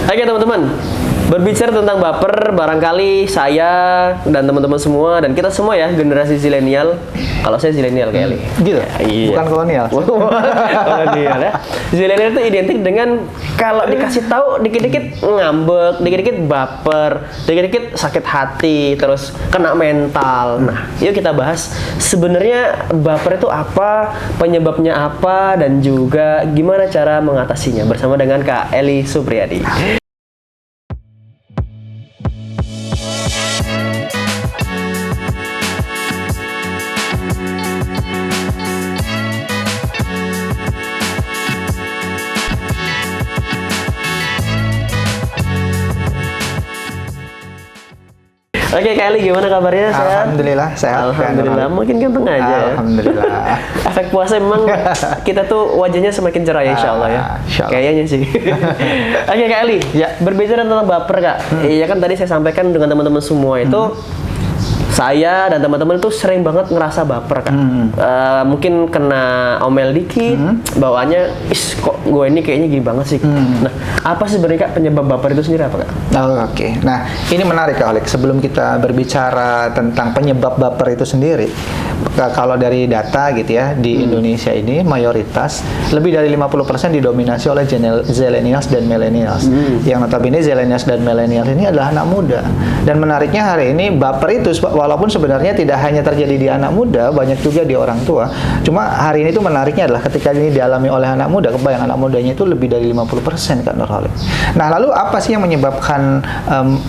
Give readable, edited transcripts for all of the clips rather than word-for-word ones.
Oke teman-teman, berbicara tentang baper, barangkali saya dan teman-teman semua dan kita semua ya generasi zilenial. Kalau saya zilenial kayak Eli. Gitu? Ya, iya. Bukan kolonial. Kolonial ya. Zilenial itu identik dengan kalau dikasih tahu dikit-dikit ngambek, dikit-dikit baper, dikit-dikit sakit hati, terus kena mental. Nah, yuk kita bahas sebenarnya baper itu apa, penyebabnya apa, dan juga gimana cara mengatasinya bersama dengan Kak Eli Supriyadi. Oke, Kak Eli, gimana kabarnya? Sehat? Alhamdulillah sehat. Alhamdulillah, mungkin ganteng aja ya. Alhamdulillah. Efek puasa memang kita tuh wajahnya semakin cerah ya, insya Allah ya. Insya Allah. Kayaknya sih. Oke, Kak Eli, Ya. berbicara tentang baper, Kak. Iya kan tadi saya sampaikan dengan teman-teman semua itu saya dan teman-teman itu sering banget ngerasa baper, Kak. Mungkin kena omel dikit, bawaannya, kok gue ini kayaknya gini banget sih. Nah, apa sih sebenarnya, Kak, penyebab baper itu sendiri apa, Kak? Oh, Oke. Nah, ini menarik, Kak Oleg. Sebelum kita berbicara tentang penyebab baper itu sendiri, kalau dari data gitu ya, di Indonesia ini mayoritas lebih dari 50% didominasi oleh zillennials dan millennials. Yang notabene zillennials dan millennials ini adalah anak muda. Dan menariknya hari ini baper itu walaupun sebenarnya tidak hanya terjadi di anak muda, banyak juga di orang tua. Cuma hari ini tuh menariknya adalah ketika ini dialami oleh anak muda, kebayang anak mudanya itu lebih dari 50% kan Nurhalik. Nah, lalu apa sih yang menyebabkan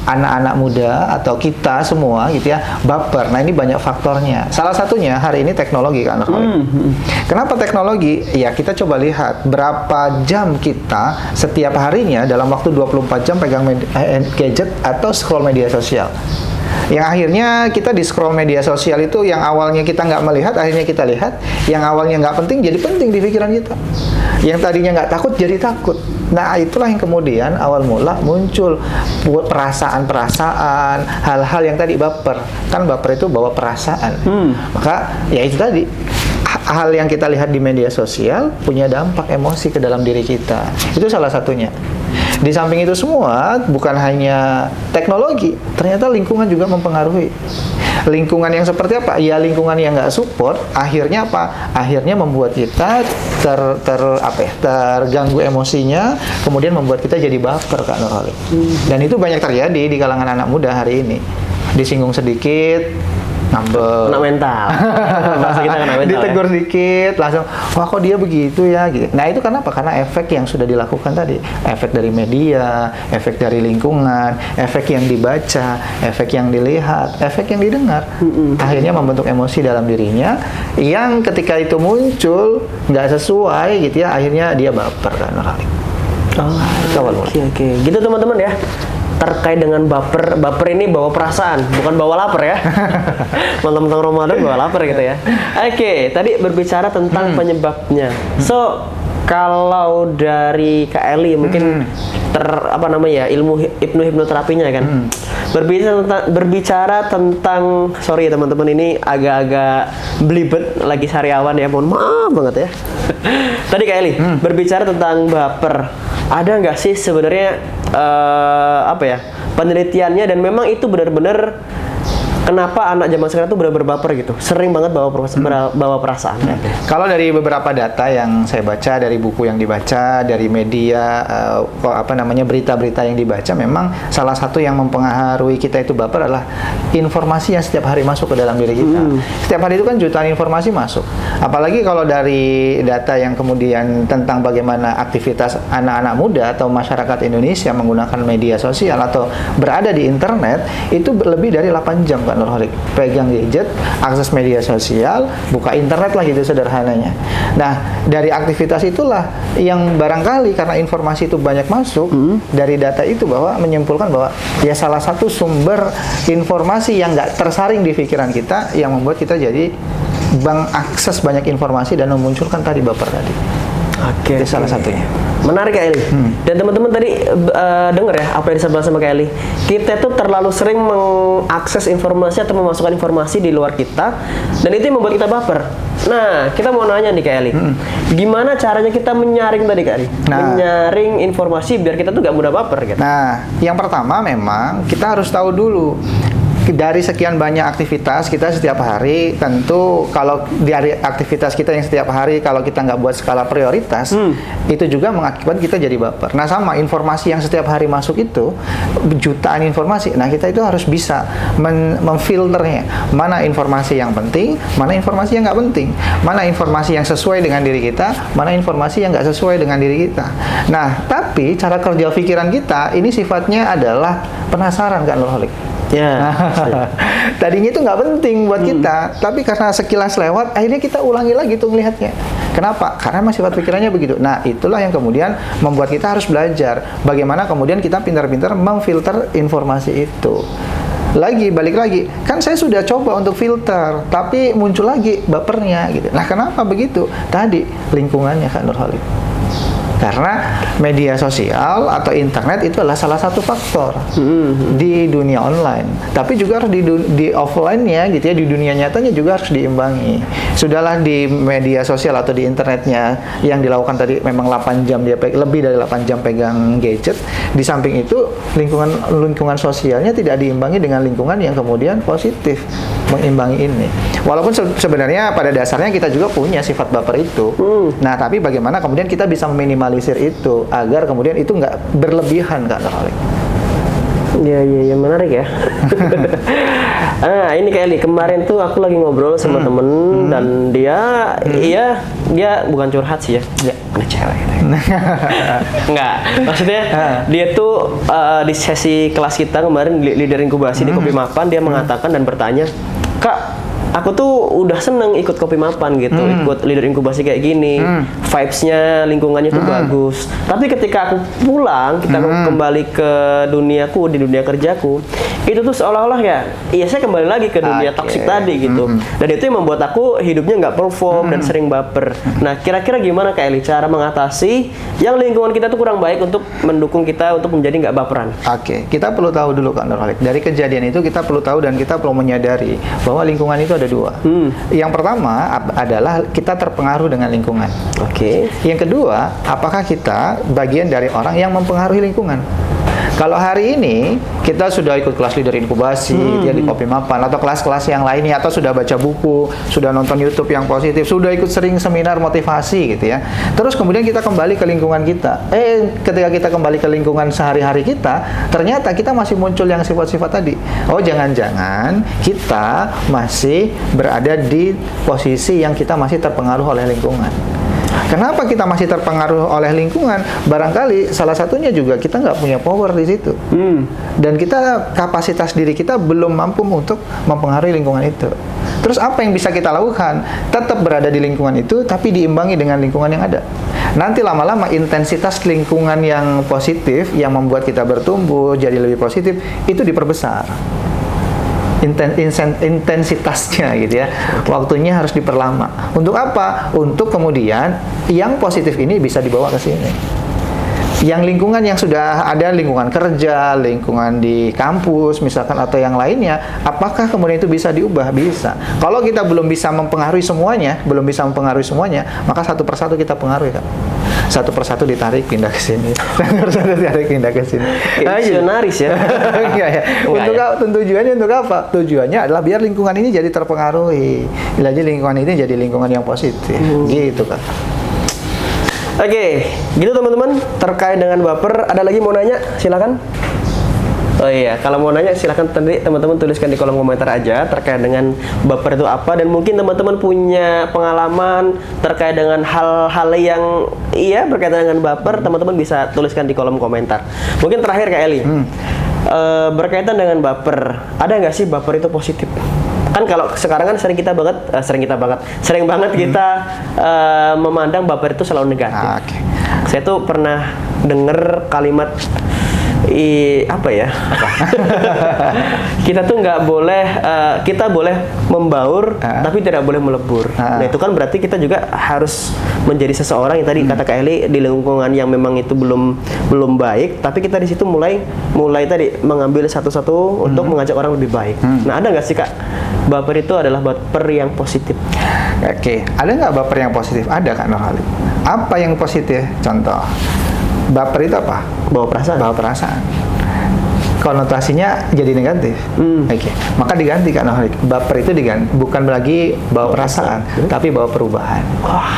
anak-anak muda atau kita semua gitu ya baper? Nah, ini banyak faktornya. Salah satunya hari ini teknologi kan Nurhalik. Kenapa teknologi? Ya, kita coba lihat berapa jam kita setiap harinya dalam waktu 24 jam pegang gadget atau scroll media sosial. Yang akhirnya kita di scroll media sosial itu yang awalnya kita nggak melihat, akhirnya kita lihat. Yang awalnya nggak penting, jadi penting di pikiran kita. Yang tadinya nggak takut, jadi takut. Nah, itulah yang kemudian awal mula muncul perasaan-perasaan, hal-hal yang tadi baper. Kan baper itu bawa perasaan. Maka, ya itu tadi. Hal yang kita lihat di media sosial punya dampak emosi ke dalam diri kita. Itu salah satunya. Di samping itu semua, bukan hanya teknologi, ternyata lingkungan juga mempengaruhi. Lingkungan yang seperti apa? Ya lingkungan yang nggak support, akhirnya apa? Akhirnya membuat kita terganggu emosinya, kemudian membuat kita jadi baper, Kak Nurhalik. Dan itu banyak terjadi di kalangan anak muda hari ini. Disinggung sedikit, ngambek, Kena mental. Bahasa kita kena mental. ditegur dikit, langsung, wah kok dia begitu ya, gitu. Nah itu kenapa? Karena efek yang sudah dilakukan tadi, efek dari media, efek dari lingkungan, efek yang dibaca, efek yang dilihat, efek yang didengar, akhirnya membentuk emosi dalam dirinya, yang ketika itu muncul nggak sesuai gitu ya, akhirnya dia baper kan Nurhalik. Oke. Gitu teman-teman ya. Terkait dengan baper ini bawa perasaan, bukan bawa lapar ya. Malam-malam Ramadan bawa lapar gitu ya. Oke, tadi berbicara tentang penyebabnya. So, kalau dari Kak Eli mungkin ilmu hipnoterapinya kan. Berbicara tentang sorry ya teman-teman, ini agak-agak belibet lagi sariawan ya, mohon maaf banget ya. Tadi Kak Eli berbicara tentang baper, ada nggak sih sebenarnya penelitiannya dan memang itu benar-benar kenapa anak zaman sekarang tuh benar-benar baper gitu, sering banget bawa perasaan. Kalau dari beberapa data yang saya baca, dari buku yang dibaca, dari media, berita-berita yang dibaca, memang salah satu yang mempengaruhi kita itu baper adalah informasi yang setiap hari masuk ke dalam diri kita. Setiap hari itu kan jutaan informasi masuk. Apalagi kalau dari data yang kemudian tentang bagaimana aktivitas anak-anak muda atau masyarakat Indonesia menggunakan media sosial atau berada di internet, itu lebih dari 8 jam kan Nurhalik. Pegang gadget, akses media sosial, buka internet lah gitu sederhananya. Nah, dari aktivitas itulah yang barangkali karena informasi itu banyak masuk, dari data itu bahwa menyimpulkan bahwa ya salah satu sumber informasi yang nggak tersaring di pikiran kita yang membuat kita jadi akses banyak informasi dan memunculkan tadi baper tadi. Oke. Itu salah satunya. Menarik Kak Eli. Dan teman-teman tadi denger ya apa yang disampaikan sama Kak Eli. Kita tuh terlalu sering mengakses informasi atau memasukkan informasi di luar kita, dan itu yang membuat kita baper. Nah, kita mau nanya nih Kak Eli, gimana caranya kita menyaring tadi Kak Eli? Menyaring informasi biar kita tuh gak mudah baper gitu. Nah, yang pertama memang kita harus tahu dulu dari sekian banyak aktivitas kita setiap hari, tentu kalau dari aktivitas kita yang setiap hari kalau kita nggak buat skala prioritas, itu juga mengakibatkan kita jadi baper. Nah, sama informasi yang setiap hari masuk itu jutaan informasi. Nah, kita itu harus bisa memfilternya, mana informasi yang penting, mana informasi yang nggak penting, mana informasi yang sesuai dengan diri kita, mana informasi yang nggak sesuai dengan diri kita. Nah, tapi cara kerja pikiran kita ini sifatnya adalah penasaran, kan Nurholik? Ya. Tadinya itu nggak penting buat kita, tapi karena sekilas lewat, akhirnya kita ulangi lagi tuh melihatnya. Kenapa? Karena masih sifat pikirannya begitu. Nah, itulah yang kemudian membuat kita harus belajar bagaimana kemudian kita pintar-pintar memfilter informasi itu. Balik lagi, kan saya sudah coba untuk filter, tapi muncul lagi bapernya gitu. Nah, kenapa begitu? Tadi lingkungannya, Kak Nurholik. Karena media sosial atau internet itu adalah salah satu faktor di dunia online. Tapi juga harus di offline-nya gitu ya, di dunia nyatanya juga harus diimbangi. Sudahlah di media sosial atau di internetnya yang dilakukan tadi memang 8 jam dia lebih dari 8 jam pegang gadget. Di samping itu lingkungan sosialnya tidak diimbangi dengan lingkungan yang kemudian positif mengimbangi ini. Walaupun sebenarnya pada dasarnya kita juga punya sifat baper itu. Nah, tapi bagaimana kemudian kita bisa meminimalisir itu agar kemudian itu nggak berlebihan, Kak Nurholik. Iya, menarik ya. Ini Kak Eli, kemarin tuh aku lagi ngobrol sama temen dan dia bukan curhat sih ya, ada cewek gitu. Enggak, maksudnya dia tuh di sesi kelas kita kemarin leader inkubasi di Kopi Mapan, dia mengatakan dan bertanya, Kak, aku tuh udah seneng ikut Kopi Mapan gitu, ikut leader inkubasi kayak gini, vibes-nya, lingkungannya tuh bagus. Tapi ketika aku pulang, kita kembali ke duniaku, di dunia kerjaku, itu tuh seolah-olah iya saya kembali lagi ke dunia toksik tadi gitu. Dan itu yang membuat aku hidupnya nggak perform dan sering baper. Nah, kira-kira gimana Kak Eli cara mengatasi yang lingkungan kita tuh kurang baik untuk mendukung kita untuk menjadi nggak baperan? Oke, kita perlu tahu dulu Kak Nurholik. Dari kejadian itu kita perlu tahu dan kita perlu menyadari bahwa lingkungan itu ada dua. Yang pertama adalah kita terpengaruh dengan lingkungan. Oke. Yang kedua, apakah kita bagian dari orang yang mempengaruhi lingkungan? Kalau hari ini kita sudah ikut kelas leader inkubasi gitu ya, di Kopi Mapan atau kelas-kelas yang lainnya, atau sudah baca buku, sudah nonton YouTube yang positif, sudah ikut sering seminar motivasi gitu ya. Terus kemudian kita kembali ke lingkungan kita. Ketika kita kembali ke lingkungan sehari-hari kita, ternyata kita masih muncul yang sifat-sifat tadi. Oh, jangan-jangan kita masih berada di posisi yang kita masih terpengaruh oleh lingkungan. Kenapa kita masih terpengaruh oleh lingkungan? Barangkali salah satunya juga kita nggak punya power di situ. Dan kita, kapasitas diri kita belum mampu untuk mempengaruhi lingkungan itu. Terus apa yang bisa kita lakukan? Tetap berada di lingkungan itu, tapi diimbangi dengan lingkungan yang ada. Nanti lama-lama intensitas lingkungan yang positif, yang membuat kita bertumbuh, jadi lebih positif, itu diperbesar. Intensitasnya gitu ya, waktunya harus diperlama. Untuk apa? Untuk kemudian yang positif ini bisa dibawa ke sini. Yang lingkungan yang sudah ada, lingkungan kerja, lingkungan di kampus misalkan atau yang lainnya, apakah kemudian itu bisa diubah? Bisa. Kalau kita belum bisa mempengaruhi semuanya, maka satu persatu kita pengaruhi, kan? Satu persatu ditarik pindah ke sini, pindah ke sini. Visionaris ya. Tujuannya untuk apa? Tujuannya adalah biar lingkungan ini jadi terpengaruhi. Jadi lingkungan ini jadi lingkungan yang positif. Gitu kan. Oke, gitu teman-teman. Terkait dengan baper, ada lagi mau nanya? Silakan. Oh iya, kalau mau nanya silakan tadi teman-teman tuliskan di kolom komentar aja terkait dengan baper itu apa, dan mungkin teman-teman punya pengalaman terkait dengan hal-hal yang berkaitan dengan baper, teman-teman bisa tuliskan di kolom komentar. Mungkin terakhir Kak Eli, berkaitan dengan baper, ada nggak sih baper itu positif? Kan kalau sekarang kan sering banget kita memandang baper itu selalu negatif. Saya tuh pernah dengar kalimat kita tuh nggak boleh, kita boleh membaur tapi tidak boleh melebur. Nah, itu kan berarti kita juga harus menjadi seseorang yang tadi kata Kak Eli di lingkungan yang memang itu belum baik, tapi kita di situ mulai tadi mengambil satu-satu untuk mengajak orang lebih baik. Nah, ada nggak sih Kak, baper itu adalah baper yang positif? Oke, ada nggak baper yang positif? Ada Kak Nurhali. Apa yang positif? Contoh, baper itu apa? Bawa perasaan. Bawa perasaan. Konotasinya jadi negatif. Oke, maka diganti Kak Nurhali. Baper itu diganti, bukan lagi bawa perasaan, tapi bawa perubahan.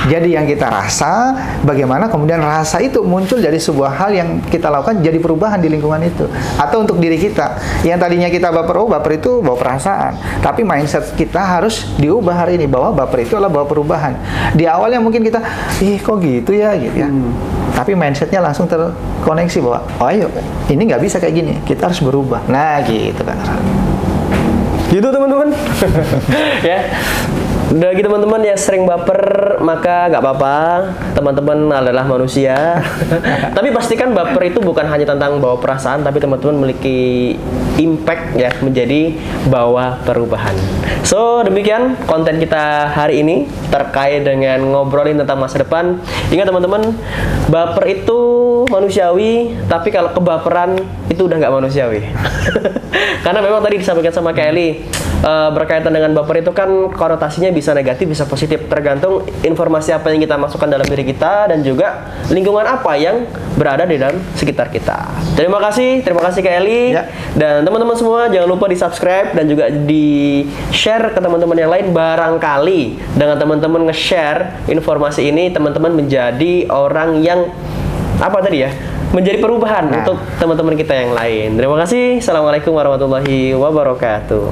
Jadi yang kita rasa, bagaimana kemudian rasa itu muncul jadi sebuah hal yang kita lakukan jadi perubahan di lingkungan itu, atau untuk diri kita. Yang tadinya kita baper, baper itu bawa perasaan, tapi mindset kita harus diubah hari ini bahwa baper itu adalah bawa perubahan. Di awalnya mungkin kita, kok gitu ya, gitu ya. Tapi mindsetnya langsung terkoneksi bahwa, oh ayo, ini nggak bisa kayak gini, kita harus berubah. Nah, gitu kan. Gitu teman-teman. Ya. Bagi teman-teman yang sering baper, maka nggak apa-apa. Teman-teman adalah manusia. Tapi pastikan baper itu bukan hanya tentang bawa perasaan, tapi teman-teman memiliki impact ya, menjadi bawa perubahan. So, demikian konten kita hari ini terkait dengan ngobrolin tentang masa depan. Ingat teman-teman, baper itu manusiawi, tapi kalau kebaperan itu udah nggak manusiawi. Karena memang tadi disampaikan sama Kelly, berkaitan dengan baper itu kan konotasinya bisa negatif, bisa positif, tergantung informasi apa yang kita masukkan dalam diri kita dan juga lingkungan apa yang berada di dalam sekitar kita. Terima kasih Kak Eli. Ya. Dan teman-teman semua jangan lupa di-subscribe dan juga di-share ke teman-teman yang lain. Barangkali dengan teman-teman nge-share informasi ini, teman-teman menjadi orang yang menjadi perubahan untuk teman-teman kita yang lain. Terima kasih. Assalamualaikum warahmatullahi wabarakatuh.